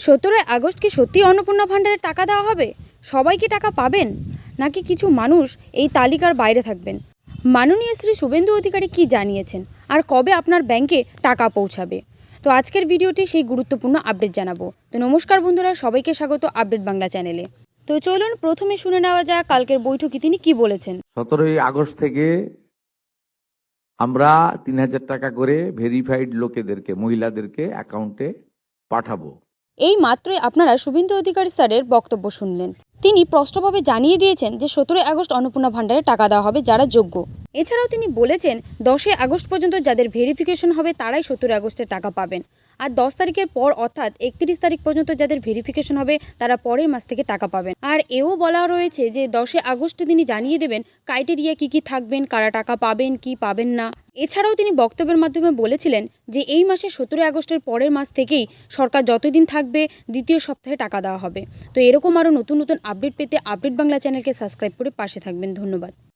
17 August কি সত্যি অন্নপূর্ণা ভাণ্ডারে টাকা দেওয়া হবে? সবাই কি টাকা পাবেন, নাকি কিছু মানুষ এই তালিকার বাইরে থাকবেন? মাননীয় শ্রী শুভেন্দু অধিকারী কি জানিয়েছেন, আর কবে আপনার ব্যাংকে টাকা পৌঁছাবে? তো আজকের ভিডিওটি সেই গুরুত্বপূর্ণ আপডেট জানাবো। তো নমস্কার বন্ধুরা, সবাইকে স্বাগত আপডেট বাংলা চ্যানেলে। তো চলুন প্রথমে শুনে নেওয়া যাক কালকের বৈঠকে তিনি কি বলেছেন। 17 আগস্ট থেকে আমরা 3000 টাকা করে ভেরিফাইড লোকেদেরকে, মহিলাদেরকে অ্যাকাউন্টে পাঠাবো। এই মাত্রই আপনারা শুভেন্দু অধিকারী স্যারের বক্তব্য শুনলেন। তিনি স্পষ্টভাবে জানিয়ে দিয়েছেন যে 17 আগস্ট অন্নপূর্ণা ভাণ্ডারে টাকা দেওয়া হবে যারা যোগ্য। এছাড়াও তিনি বলেছেন 10 আগস্ট পর্যন্ত যাদের ভেরিফিকেশন হবে তারাই 17 আগস্টের টাকা পাবেন, আর 10 তারিখের পর অর্থাৎ 31 তারিখ পর্যন্ত যাদের ভেরিফিকেশন হবে তারা পরের মাস থেকে টাকা পাবেন। আর এও বলা রয়েছে যে 10 আগস্টে তিনি জানিয়ে দেবেন ক্রাইটেরিয়া কি থাকবেন, কারা টাকা পাবেন কি পাবেন না। এছাড়াও তিনি বক্তব্যের মাধ্যমে বলেছিলেন যে এই মাসে 17 আগস্টের পরের মাস থেকেই সরকার যতদিন থাকবে দ্বিতীয় সপ্তাহে টাকা দেওয়া হবে। তো এরকম আরও নতুন নতুন আপডেট পেতে আপডেট বাংলা চ্যানেলকে সাবস্ক্রাইব করে পাশে থাকবেন। ধন্যবাদ।